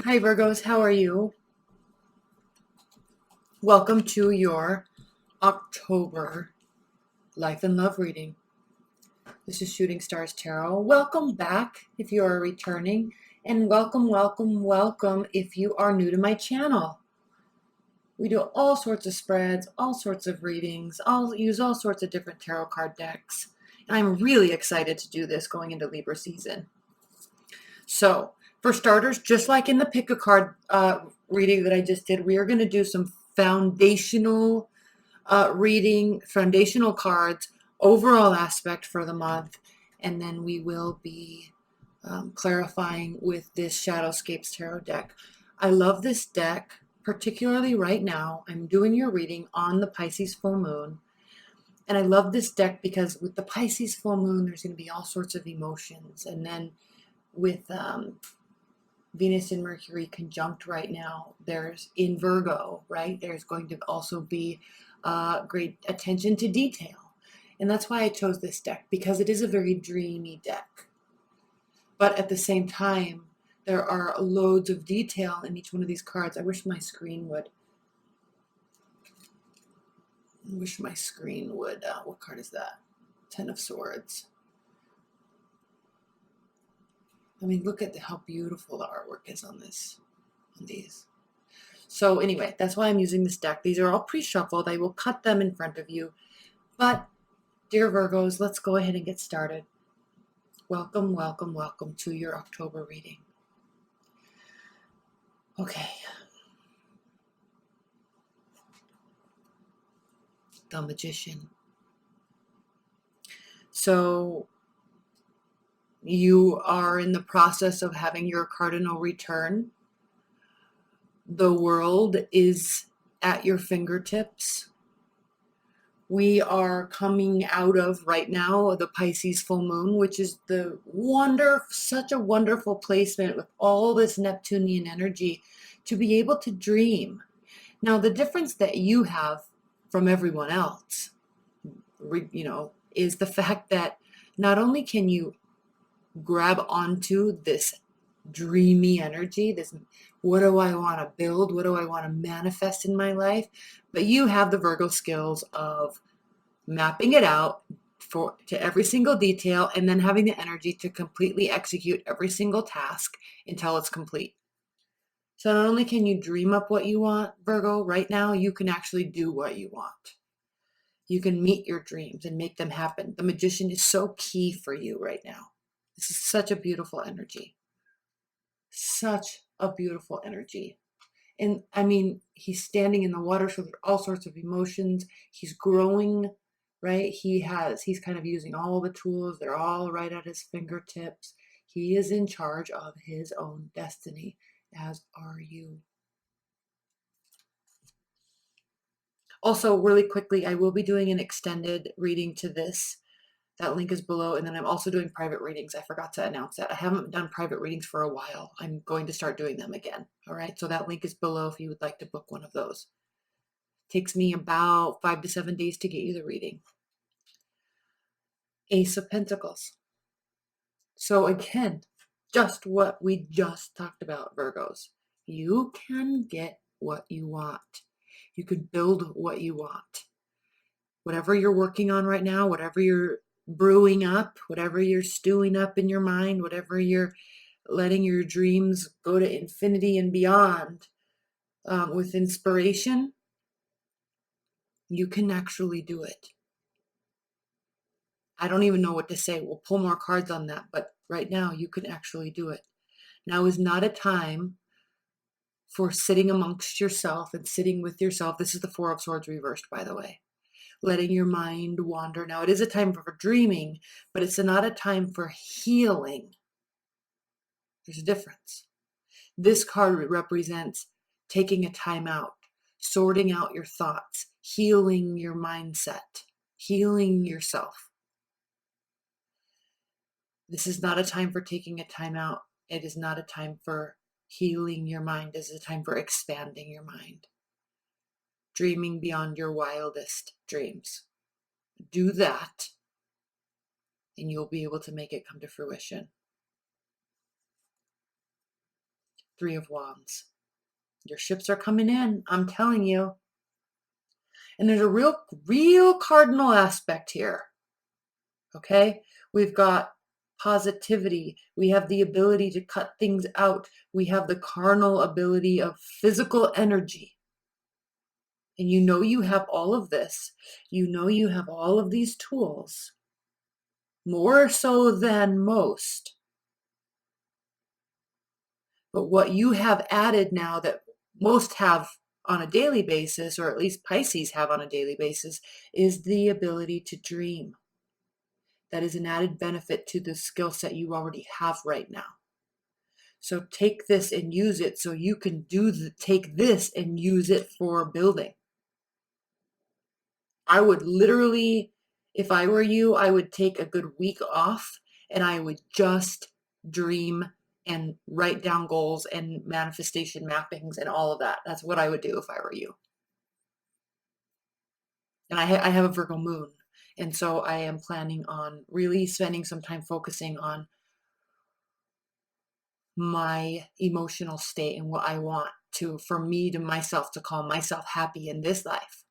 Hi Virgos, how are you? Welcome to your October Life and Love reading. This is Shooting Stars Tarot. Welcome back if you are returning, and welcome if you are new to my channel. We do all sorts of spreads, all sorts of readings, I'll use all sorts of different tarot card decks. And I'm really excited to do this going into Libra season. So, for starters, just like in the pick a card reading that I just did, we are going to do some foundational reading, foundational cards, overall aspect for the month, and then we will be clarifying with this Shadowscapes Tarot deck. I love this deck, particularly right now. I'm doing your reading on the Pisces full moon, and I love this deck because with the Pisces full moon, there's going to be all sorts of emotions, and then with Venus and Mercury conjunct right now, there's in Virgo, right? There's going to also be great attention to detail. And that's why I chose this deck, because it is a very dreamy deck. But at the same time, there are loads of detail in each one of these cards. I wish my screen would. What card is that? Ten of Swords. I mean, look at how beautiful the artwork is on these. So anyway, that's why I'm using this deck. These are all pre-shuffled. I will cut them in front of you. But, dear Virgos, let's go ahead and get started. Welcome to your October reading. Okay. The Magician. So, you are in the process of having your cardinal return. The world is at your fingertips. We are coming out of right now the Pisces full moon, which is such a wonderful placement with all this Neptunian energy to be able to dream. Now, the difference that you have from everyone else, is the fact that not only can you grab onto this dreamy energy, this what do I want to build, what do I want to manifest in my life, but you have the Virgo skills of mapping it out to every single detail and then having the energy to completely execute every single task until it's complete. So not only can you dream up what you want, Virgo, right now you can actually do what you want. You can meet your dreams and make them happen. The Magician is so key for you right now. This is such a beautiful energy. Such a beautiful energy. And I mean, he's standing in the water, so there's all sorts of emotions. He's growing, right? He's kind of using all the tools. They're all right at his fingertips. He is in charge of his own destiny, as are you. Also, really quickly, I will be doing an extended reading to this. That link is below. And then I'm also doing private readings. I forgot to announce that. I haven't done private readings for a while. I'm going to start doing them again. All right. So that link is below if you would like to book one of those. Takes me about 5 to 7 days to get you the reading. Ace of Pentacles. So again, just what we just talked about, Virgos. You can get what you want. You can build what you want. Whatever you're working on right now, whatever you're brewing up, whatever you're stewing up in your mind, whatever you're letting your dreams go to infinity and beyond with inspiration, you can actually do it. I don't even know what to say. We'll pull more cards on that, but right now you can actually do it. Now is not a time for sitting amongst yourself and sitting with yourself. This is the Four of Swords reversed, by the way. Letting your mind wander. Now, it is a time for dreaming, but it's not a time for healing. There's a difference. This card represents taking a time out, sorting out your thoughts, healing your mindset, healing yourself. This is not a time for taking a time out. It is not a time for healing your mind. This is a time for expanding your mind. Dreaming beyond your wildest dreams. Do that, and you'll be able to make it come to fruition. Three of Wands. Your ships are coming in, I'm telling you. And there's a real cardinal aspect here. Okay? We've got positivity. We have the ability to cut things out. We have the carnal ability of physical energy. And you know you have all of this. You know you have all of these tools. More so than most. But what you have added now that most have on a daily basis, or at least Pisces have on a daily basis, is the ability to dream. That is an added benefit to the skill set you already have right now. So take this and use it so you can take this and use it for building. I would literally, if I were you, I would take a good week off and I would just dream and write down goals and manifestation mappings and all of that. That's what I would do if I were you. And I have a Virgo moon. And so I am planning on really spending some time focusing on my emotional state and what I want for me to myself to call myself happy in this life.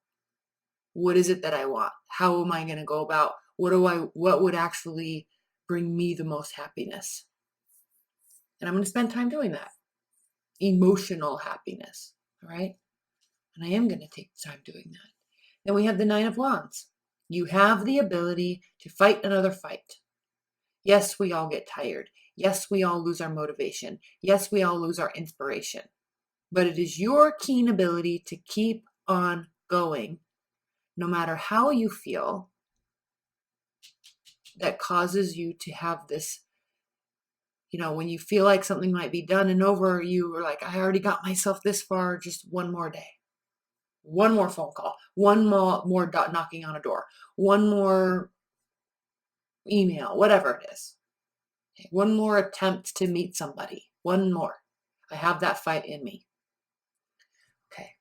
What is it that I want? How am I going to go about? What would actually bring me the most happiness? And I'm going to spend time doing that. Emotional happiness. All right. And I am going to take time doing that. Then we have the Nine of Wands. You have the ability to fight another fight. Yes, we all get tired. Yes, we all lose our motivation. Yes, we all lose our inspiration. But it is your keen ability to keep on going, no matter how you feel, that causes you to have this, when you feel like something might be done and over, you are like, I already got myself this far, just one more day. One more phone call. One more knocking on a door. One more email, whatever it is. One more attempt to meet somebody. One more. I have that fight in me. Okay.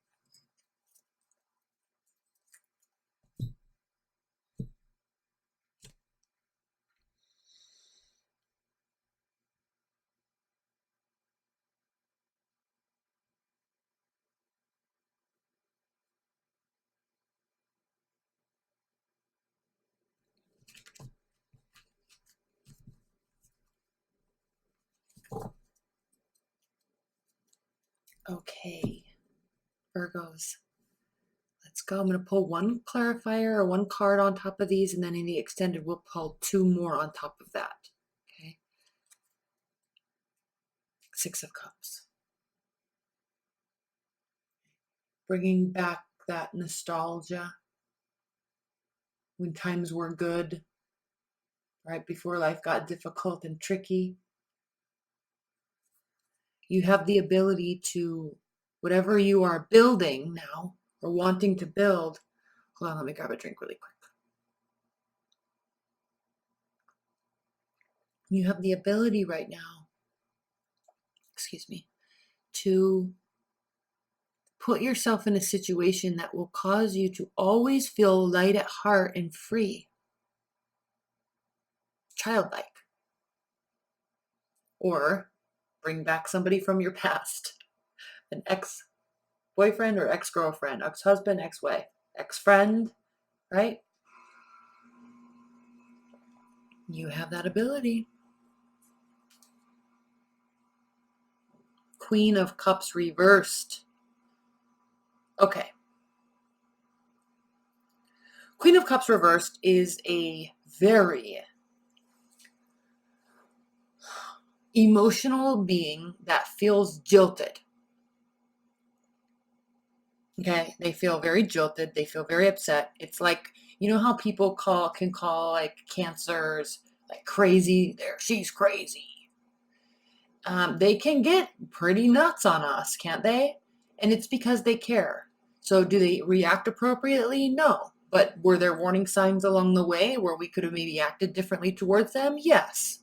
Okay, Virgos. Let's go. I'm going to pull one clarifier or one card on top of these, and then in the extended, we'll pull two more on top of that. Okay. Six of Cups. Bringing back that nostalgia when times were good, right before life got difficult and tricky. You have the ability to, whatever you are building now or wanting to build, hold on, let me grab a drink really quick. You have the ability right now, to put yourself in a situation that will cause you to always feel light at heart and free, childlike. Or bring back somebody from your past, an ex-boyfriend or ex-girlfriend, ex-husband, ex-wife, ex-friend, right? You have that ability. Queen of Cups reversed. Okay. Queen of Cups reversed is a very emotional being that feels jilted. Okay, they feel very jilted. They feel very upset. It's like, you know how people can call like cancers like crazy. She's crazy. They can get pretty nuts on us, can't they? And it's because they care. So do they react appropriately? No. But were there warning signs along the way where we could have maybe acted differently towards them? Yes.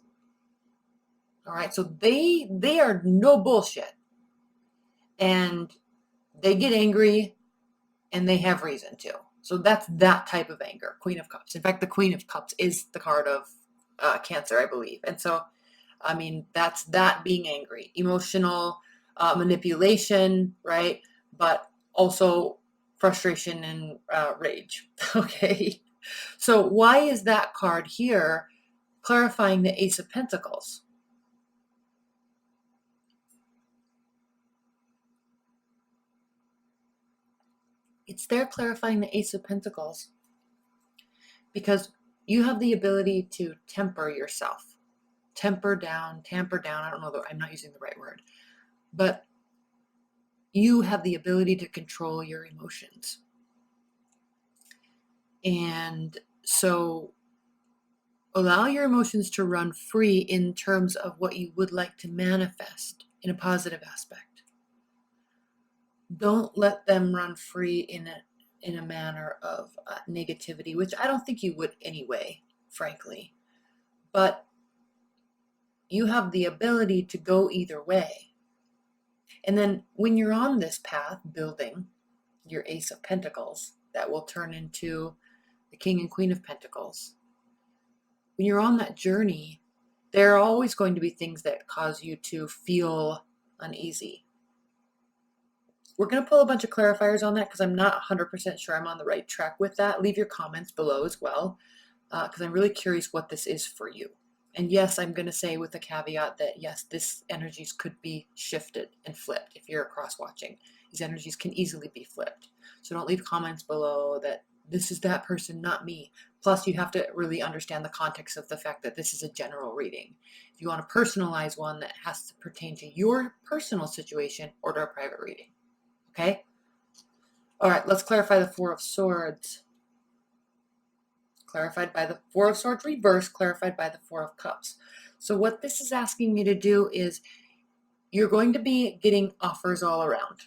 All right. So they are no bullshit. And they get angry and they have reason to. So that's that type of anger, Queen of Cups. In fact, the Queen of Cups is the card of Cancer, I believe. And so, I mean, that's that being angry, emotional, manipulation, right? But also frustration and rage. Okay. So why is that card here clarifying the Ace of Pentacles? It's there clarifying the Ace of Pentacles because you have the ability to temper yourself. Tamper down. I don't know, I'm not using the right word, but you have the ability to control your emotions. And so allow your emotions to run free in terms of what you would like to manifest in a positive aspect. Don't let them run free in a manner of negativity, which I don't think you would anyway, frankly. But you have the ability to go either way. And then when you're on this path, building your Ace of Pentacles, that will turn into the King and Queen of Pentacles. When you're on that journey, there are always going to be things that cause you to feel uneasy. We're going to pull a bunch of clarifiers on that because I'm not 100% sure I'm on the right track with that. Leave your comments below as well, because I'm really curious what this is for you. And yes, I'm going to say with a caveat that yes, this energies could be shifted and flipped if you're cross watching. These energies can easily be flipped. So don't leave comments below that this is that person, not me. Plus, you have to really understand the context of the fact that this is a general reading. If you want to personalize one that has to pertain to your personal situation, order a private reading. Okay? All right, let's clarify the Four of Swords. Clarified by the Four of Swords reverse, clarified by the Four of Cups. So what this is asking you to do is you're going to be getting offers all around.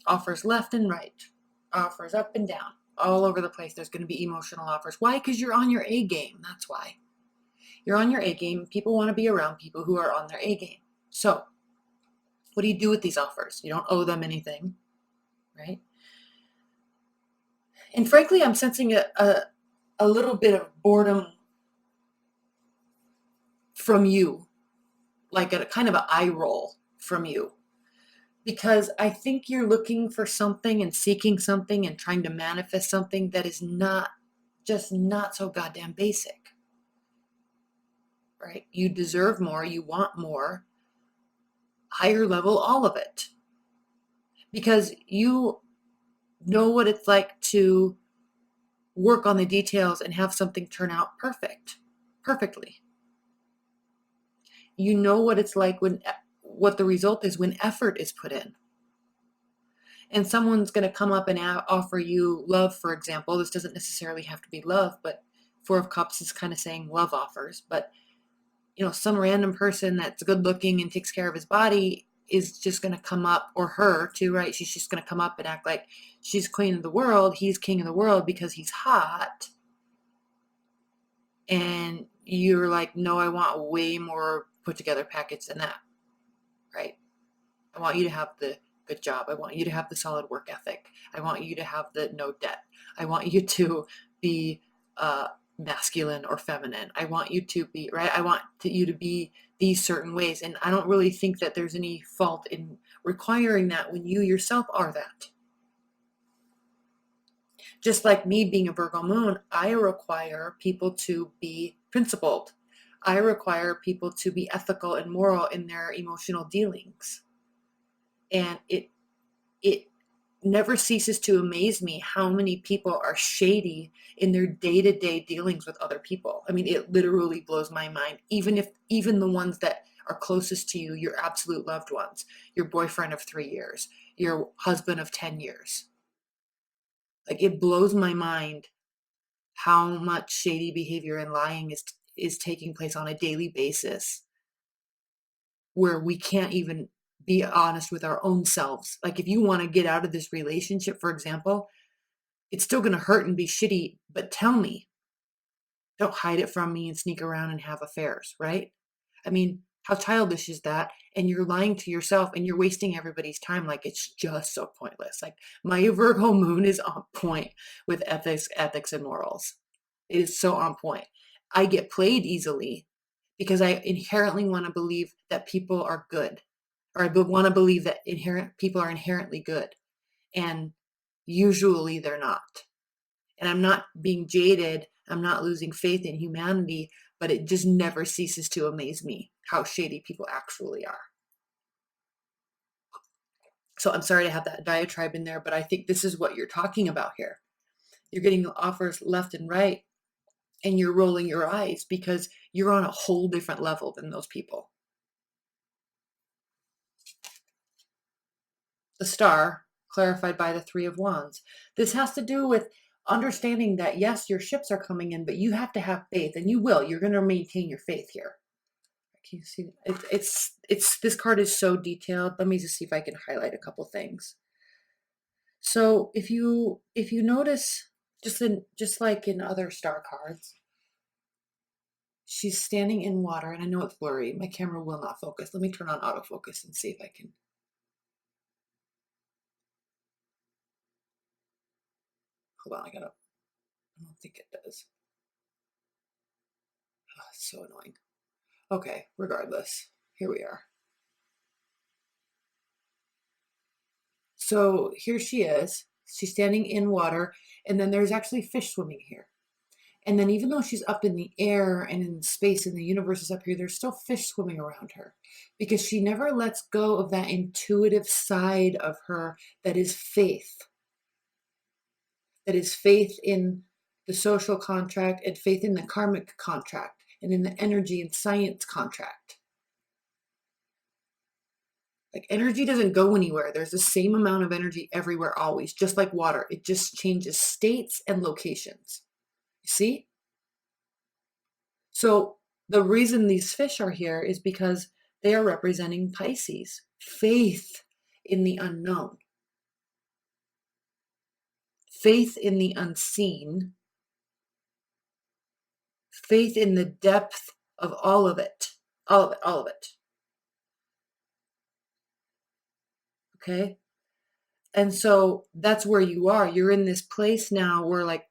Offers left and right. Offers up and down. All over the place. There's going to be emotional offers. Why? Because you're on your A game. That's why. You're on your A game. People want to be around people who are on their A game. So what do you do with these offers? You don't owe them anything, right? And frankly, I'm sensing a little bit of boredom from you, like a kind of an eye roll from you, because I think you're looking for something and seeking something and trying to manifest something that is not so goddamn basic, right? You deserve more, you want more, higher level, all of it, because you know what it's like to work on the details and have something turn out perfectly. You know what it's like what the result is when effort is put in. And someone's going to come up and offer you love, for example. This doesn't necessarily have to be love, but Four of Cups is kind of saying love offers. But, some random person that's good looking and takes care of his body is just going to come up, or her too, right? She's just going to come up and act like she's queen of the world. He's king of the world because he's hot. And you're like, no, I want way more put together package than that, right? I want you to have the good job. I want you to have the solid work ethic. I want you to have the no debt. I want you to be masculine or feminine. I want you to be, right? I want you to be these certain ways. And I don't really think that there's any fault in requiring that when you yourself are that. Just like me being a Virgo moon, I require people to be principled. I require people to be ethical and moral in their emotional dealings. And it never ceases to amaze me how many people are shady in their day-to-day dealings with other people. I mean, it literally blows my mind. Even the ones that are closest to you, your absolute loved ones, your boyfriend of 3 years, your husband of 10 years. Like, it blows my mind how much shady behavior and lying is taking place on a daily basis, where we can't even be honest with our own selves. Like, if you want to get out of this relationship, for example, it's still going to hurt and be shitty, but tell me. Don't hide it from me and sneak around and have affairs, right? I mean, how childish is that? And you're lying to yourself and you're wasting everybody's time. Like, it's just so pointless. Like, my Virgo moon is on point with ethics and morals. It is so on point. I get played easily because I inherently want to believe that people are good. or I want to believe that people are inherently good, and usually they're not. And I'm not being jaded. I'm not losing faith in humanity, but it just never ceases to amaze me how shady people actually are. So I'm sorry to have that diatribe in there, but I think this is what you're talking about here. You're getting offers left and right, and you're rolling your eyes because you're on a whole different level than those people. The star, clarified by the Three of Wands. This has to do with understanding that, yes, your ships are coming in, but you have to have faith, and you will. You're going to maintain your faith here. Can you see? It's this card is so detailed. Let me just see if I can highlight a couple things. So if you notice, just like in other star cards, she's standing in water, and I know it's blurry. My camera will not focus. Let me turn on autofocus and see if I can. Hold on, I don't think it does. Oh, it's so annoying. Okay, regardless, here we are. So here she is. She's standing in water, and then there's actually fish swimming here. And then even though she's up in the air and in space and the universe is up here, there's still fish swimming around her because she never lets go of that intuitive side of her that is faith. That is faith in the social contract and faith in the karmic contract and in the energy and science contract. Like energy doesn't go anywhere. There's the same amount of energy everywhere always, just like water. It just changes states and locations. You see? So the reason these fish are here is because they are representing Pisces, faith in the unknown, faith in the unseen, faith in the depth of all of it, all of it, all of it. Okay? And so that's where you are. You're in this place now where like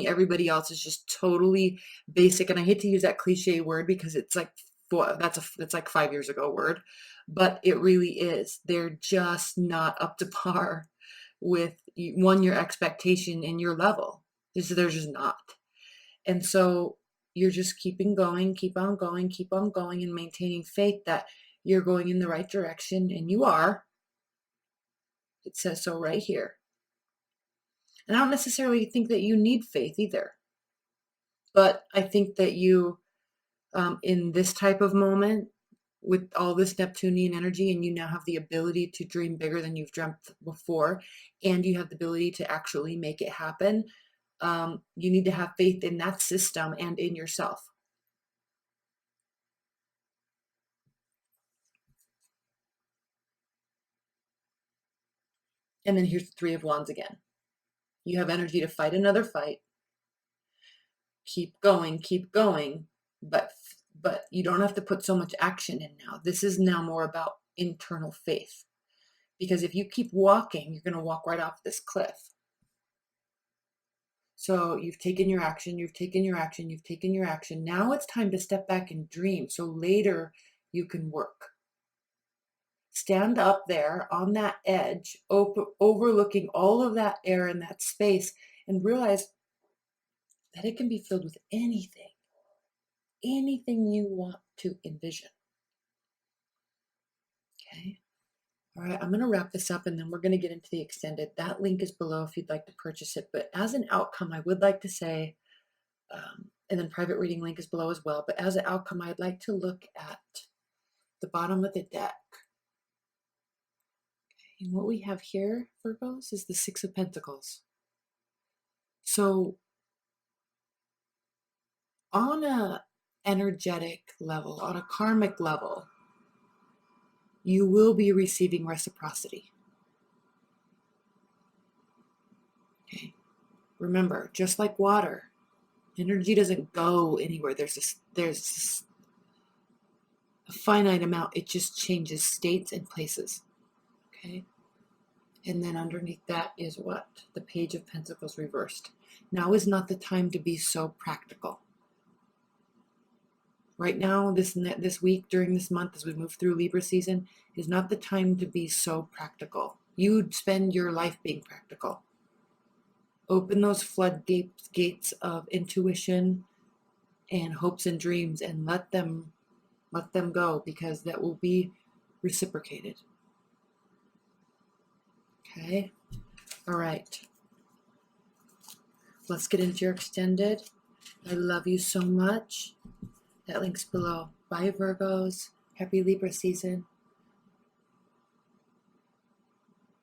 everybody else is just totally basic. And I hate to use that cliche word because it's like, that's like 5 years ago word, but it really is. They're just not up to par with your expectation and your level. They're just not. And so you're just keeping going, keep on going, and maintaining faith that you're going in the right direction, and you are. It says so right here. And I don't necessarily think that you need faith either. But I think that you, in this type of moment, with all this Neptunian energy, and you now have the ability to dream bigger than you've dreamt before, and you have the ability to actually make it happen, you need to have faith in that system and in yourself. And then here's the Three of Wands again. You have energy to fight another fight. Keep going, but you don't have to put so much action in now. This is now more about internal faith. Because if you keep walking, you're going to walk right off this cliff. So you've taken your action, you've taken your action, you've taken your action. Now it's time to step back and dream. So later you can work. Stand up there on that edge, overlooking all of that air and that space, and realize that it can be filled with anything you want to envision. Okay. All right, I'm going to wrap this up and then we're going to get into the extended. That link is below if you'd like to purchase it. But as an outcome, I would like to say, and then private reading link is below as well. But as an outcome, I'd like to look at the bottom of the deck. And what we have here, Virgos, is the Six of Pentacles. So on a energetic level, on a karmic level, you will be receiving reciprocity. Okay. Remember, just like water, energy doesn't go anywhere. There's a finite amount. It just changes states and places. Okay. And then underneath that is what? The Page of Pentacles reversed. Now is not the time to be so practical. Right now, this week, during this month, as we move through Libra season, is not the time to be so practical. You'd spend your life being practical. Open those floodgates of intuition and hopes and dreams, and let them go, because that will be reciprocated. Okay? All right. Let's get into your extended. I love you so much. That link's below. Bye, Virgos. Happy Libra season.